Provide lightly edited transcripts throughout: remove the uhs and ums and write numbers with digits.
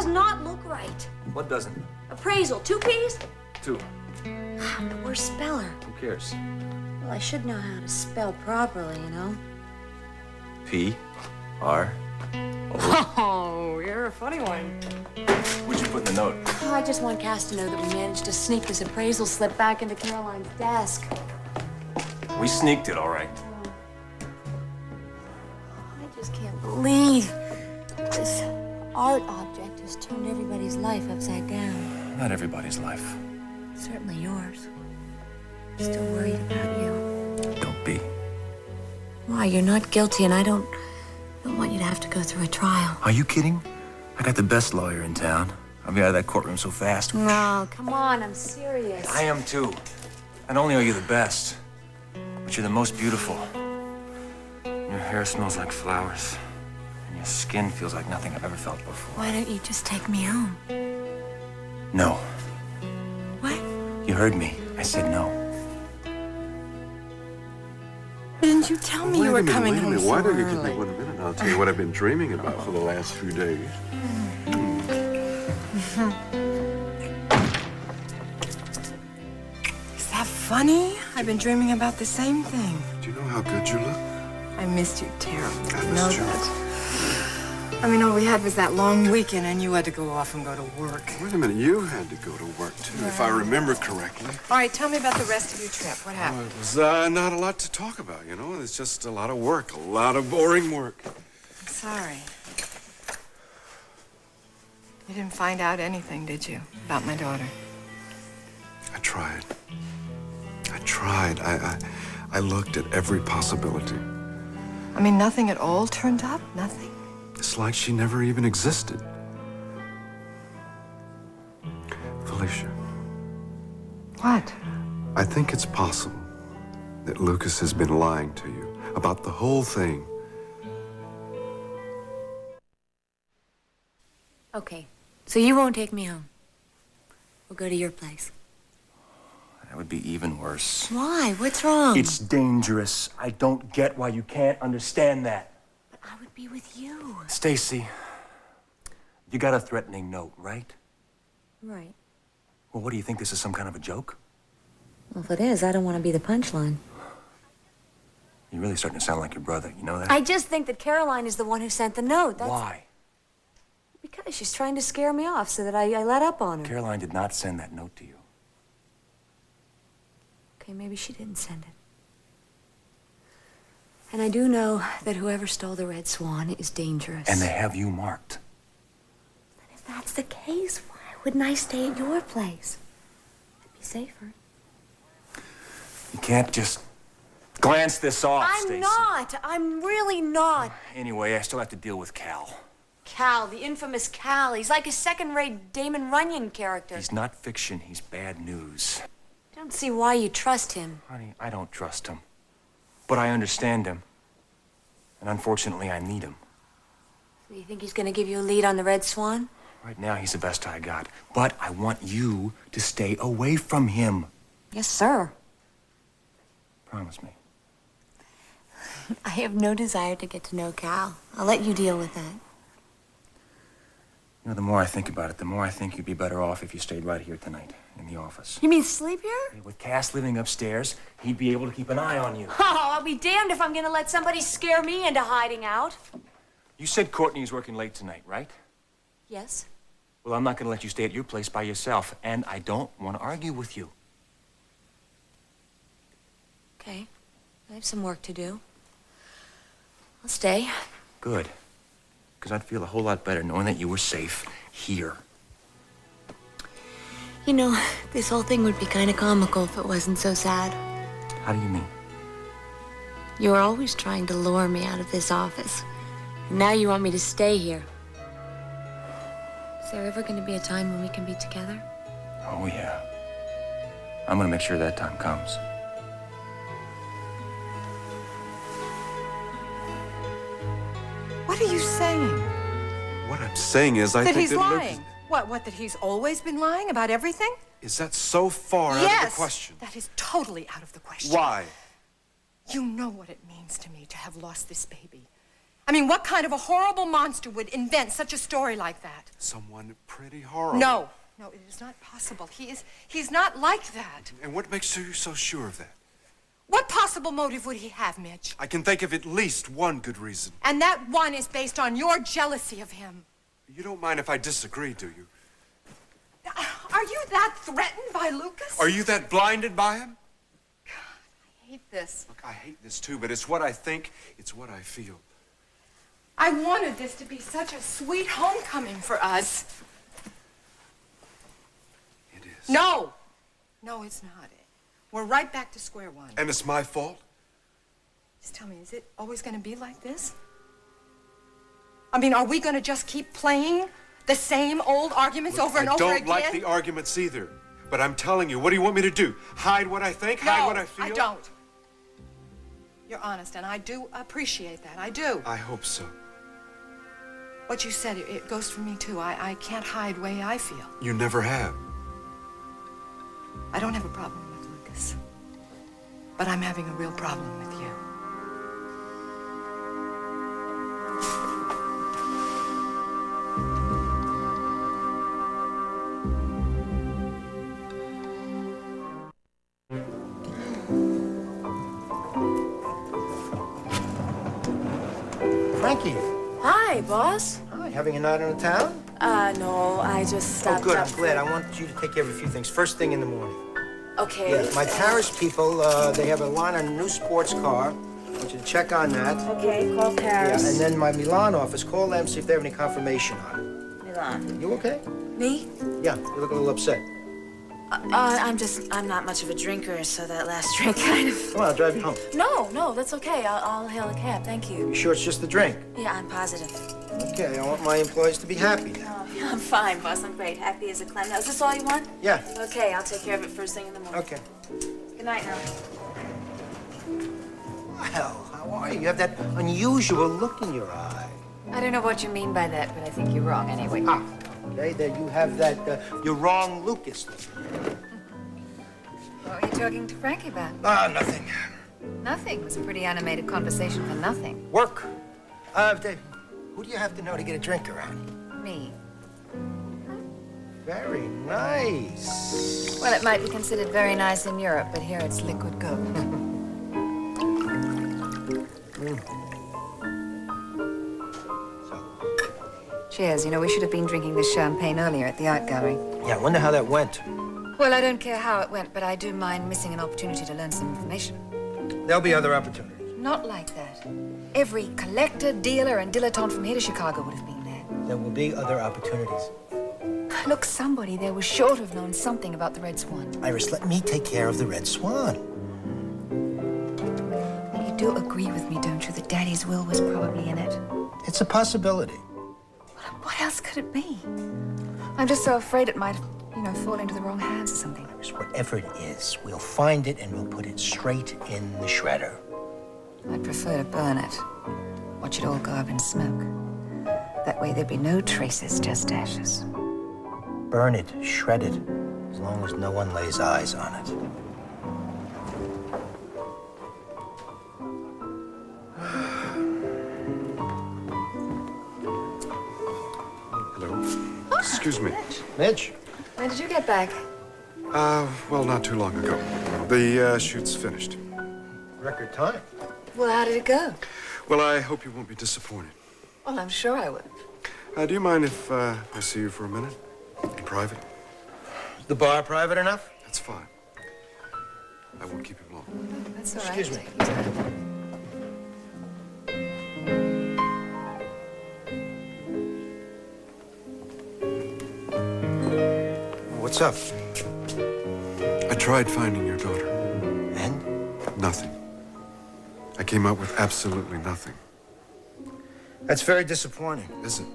not look right. What doesn't? Appraisal, 2 P's? 2. I'm the worst speller. Who cares? Well, I should know how to spell properly, you know? P-R. Oh, you're a funny one. What'd you put in the note? Oh, I just want Cass to know that we managed to sneak this appraisal slip back into Caroline's desk. We sneaked it, all right. I just can't believe this art object has turned everybody's life upside down. Not everybody's life. Certainly yours. I'm still worried about you. Don't be. Why? You're not guilty, and I don't want you to have to go through a trial. Are you kidding? I got the best lawyer in town. I'll be out of that courtroom so fast. No, come on, I'm serious. I am too. Not only are you the best, but you're the most beautiful. Your hair smells like flowers, and your skin feels like nothing I've ever felt before. Why don't you just take me home? No. What? You heard me. I said no. Didn't you tell me you were coming home so Why don't you early? give me 1 minute and I'll tell you what I've been dreaming about for the last few days. Is that funny? I've been dreaming about the same thing. Do you know how good you look? I missed you terribly. I You know missed you. that. I mean, all we had was that long weekend, and you had to go off and go to work. Wait a minute, you had to go to work too, if I remember correctly. All right, tell me about the rest of your trip. What Well, happened? it was not a lot to talk about, you know? It's just a lot of work, a lot of boring work. I'm sorry. You didn't find out anything, did you, about my daughter? I tried. I looked at every possibility. I mean, nothing at all turned up? Nothing? It's like she never even existed. Felicia, What? I think it's possible that Lucas has been lying to you about the whole thing. Okay, so you won't take me home. We'll go to your place. That would be even worse. Why? What's wrong? It's dangerous. I don't get why you can't understand that. But I would be with you. Stacy, you got a threatening note, right? Right. Well, what do you think? This is some kind of a joke? Well, if it is, I don't want to be the punchline. You're really starting to sound like your brother. You know that? I just think that Caroline is the one who sent the note. That's Why? because she's trying to scare me off so that I let up on her. Caroline did not send that note to you. Okay, maybe she didn't send it. And I do know that whoever stole the Red Swan is dangerous. And they have you marked. And if that's the case, why wouldn't I stay at your place? It'd be safer. You can't just glance this off, I'm Stacy. not. I'm really not. Anyway, I still have to deal with Cal. Cal, the infamous Cal. He's like a second-rate Damon Runyon character. He's not fiction. He's bad news. I don't see why you trust him. Honey, I don't trust him. But I understand him. And unfortunately, I need him. So you think he's going to give you a lead on the Red Swan? Right now, he's the best I got. But I want you to stay away from him. Yes, sir. Promise me. I have no desire to get to know Cal. I'll let you deal with that. You know, the more I think about it, the more I think you'd be better off if you stayed right here tonight in the office. You mean sleep here? With Cass living upstairs, he'd be able to keep an eye on you. Oh, I'll be damned if I'm going to let somebody scare me into hiding out. You said Courtney's working late tonight, right? Yes. Well, I'm not going to let you stay at your place by yourself, and I don't want to argue with you. Okay. I have some work to do. I'll stay. Good. Because I'd feel a whole lot better knowing that you were safe here. You know, this whole thing would be kind of comical if it wasn't so sad. How do you mean? You were always trying to lure me out of this office. And now you want me to stay here. Is there ever going to be a time when we can be together? Oh, yeah. I'm going to make sure that time comes. What are you saying? What I'm saying is, I That think he's that lying. Lucas... What, that he's always been lying about everything? Is that so far out of the question? That is totally out of the question. Why? You know what it means to me to have lost this baby. I mean, what kind of a horrible monster would invent such a story like that? Someone pretty horrible. No, it is not possible. He's not like that. And what makes you so sure of that? What possible motive would he have, Mitch? I can think of at least one good reason. And that one is based on your jealousy of him. You don't mind if I disagree, do you? Are you that threatened by Lucas? Are you that blinded by him? God, I hate this. Look, I hate this too, but it's what I think, it's what I feel. I wanted this to be such a sweet homecoming for us. It is. No, it's not. We're right back to square one. And it's my fault? Just tell me, is it always going to be like this? I mean, are we going to just keep playing the same old arguments over and over again? I don't like the arguments either. But I'm telling you, what do you want me to do? Hide what I think? No, hide what I feel? I don't. You're honest, and I do appreciate that. I do. I hope so. What you said, it goes for me, too. I can't hide the way I feel. You never have. I don't have a problem with Lucas. But I'm having a real problem with you. Frankie. Hi, boss. Hi, having a night on the town? No, I just Oh, stopped good, up I'm glad. I want you to take care of a few things first thing in the morning. Okay. Yes, my Paris people, they have a line on a new sports car. I want you to check on that. Okay, call Paris. Yeah, and then my Milan office, call them, see if they have any confirmation on it. Milan. You okay? Me? Yeah, you look a little upset. I'm not much of a drinker, so that last drink kind of... Come on, I'll drive you home. No, that's okay. I'll hail a cab, thank you. You sure it's just the drink? Yeah, I'm positive. Okay, I want my employees to be happy. Oh, yeah, I'm fine, boss. I'm great. Happy as a clam. Now, is this all you want? Yeah. Okay, I'll take care of it first thing in the morning. Okay. Good night now. Well, how are you? You have that unusual look in your eye. I don't know what you mean by that, but I think you're wrong anyway. Ah, okay, then you have that, you're wrong, Lucas look. What were you talking to Frankie about? Ah, nothing. Nothing. It was a pretty animated conversation for nothing. Work. Who do you have to know to get a drink around? Me. Very nice. Well, it might be considered very nice in Europe, but here it's liquid gold. Cheers. You know, we should have been drinking this champagne earlier at the art gallery. Yeah, I wonder how that went. Well, I don't care how it went, but I do mind missing an opportunity to learn some information. There'll be other opportunities. Not like that. Every collector, dealer, and dilettante from here to Chicago would have been there. There will be other opportunities. Look, somebody there was sure to have known something about the Red Swan. Iris, let me take care of the Red Swan. And you do agree with me, don't you, that Daddy's will was probably in it? It's a possibility. What else could it be? I'm just so afraid it might, fall into the wrong hands or something. Iris, whatever it is, we'll find it and we'll put it straight in the shredder. I'd prefer to burn it. Watch it all go up in smoke. That way there'd be no traces, just ashes. Burn it, shred it, as long as no one lays eyes on it. Hello. Excuse me. Mitch? When did you get back? Well, not too long ago. The shoot's finished. Record time. Well, how did it go? Well, I hope you won't be disappointed. Well, I'm sure I would. Do you mind if I see you for a minute? In private? Is the bar private enough? That's fine. I won't keep you long. That's all right. Excuse me. Take your time. What's up? I tried finding your daughter. And? Nothing. I came up with absolutely nothing. That's very disappointing. Is it?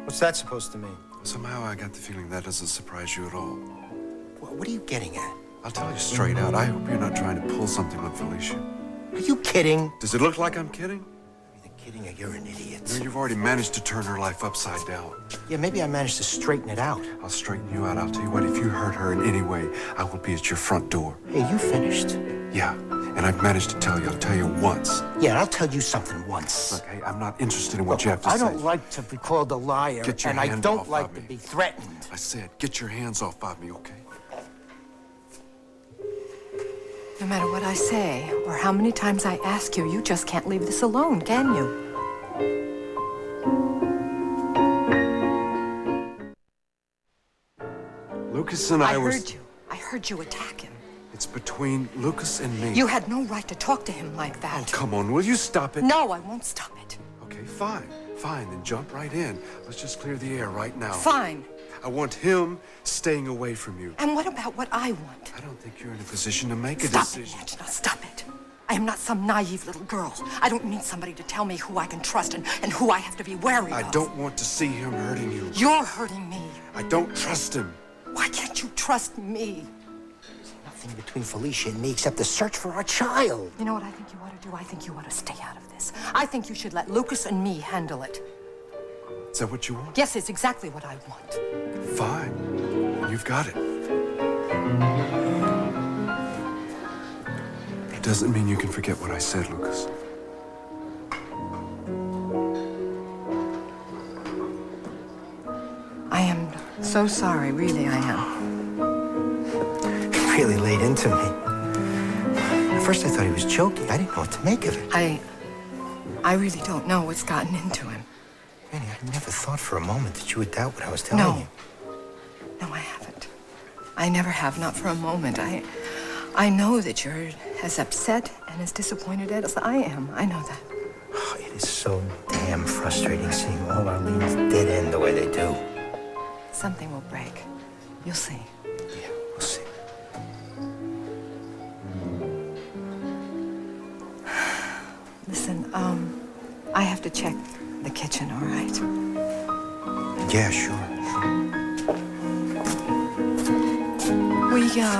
What's that supposed to mean? Somehow I got the feeling that doesn't surprise you at all. What are you getting at? I'll tell you straight out, I hope you're not trying to pull something on Felicia. Are you kidding? Does it look like I'm kidding? The kidding her. You're an idiot. No, you've already managed to turn her life upside down. Yeah, maybe I managed to straighten it out. I'll straighten you out. I'll tell you what, if you hurt her in any way, I will be at your front door. Hey, you finished? Yeah, and I've managed to tell you. I'll tell you once. Yeah, and I'll tell you something once. Look, hey, I'm not interested in what you have to say. I don't like to be called a liar, Get your and I hand don't off like of to me. be threatened. I said, get your hands off of me, okay? No matter what I say, or how many times I ask you, you just can't leave this alone, can you? Lucas and I I heard you attack him. It's between Lucas and me. You had no right to talk to him like that. Oh, come on, will you stop it? No, I won't stop it. Okay, fine. Fine, then jump right in. Let's just clear the air right now. Fine. I want him staying away from you. And what about what I want? I don't think you're in a position to make a Stop decision. it, Angela, stop it. I am not some naive little girl. I don't need somebody to tell me who I can trust and who I have to be wary of. I don't want to see him hurting you. You're hurting me. I don't trust him. Why can't you trust me? There's nothing between Felicia and me except the search for our child. You know what I think you ought to do? I think you ought to stay out of this. I think you should let Lucas and me handle it. Is that what you want? Yes, it's exactly what I want. Fine. You've got it. It doesn't mean you can forget what I said, Lucas. I am so sorry, really, I am. It really laid into me. At first I thought he was joking. I didn't know what to make of it. I really don't know what's gotten into him. Franny, I never thought for a moment that you would doubt what I was telling you. No, I haven't. I never have, not for a moment. I know that you're as upset and as disappointed as I am. I know that. Oh, it is so damn frustrating seeing all our leads dead end the way they do. Something will break. You'll see. Yeah, we'll see. Listen, I have to check the kitchen, all right? Yeah, sure.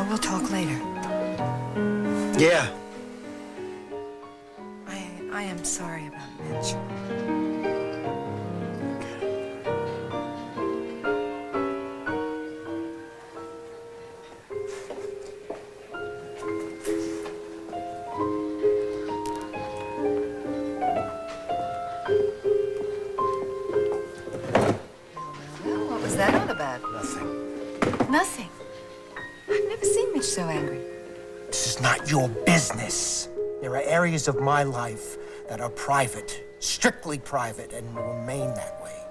We'll talk later. Yeah. I am sorry about Mitch. Well, what was that all about? Nothing. Nothing. I've never seen Mitch so angry. This is not your business. There are areas of my life that are private, strictly private, and will remain that way.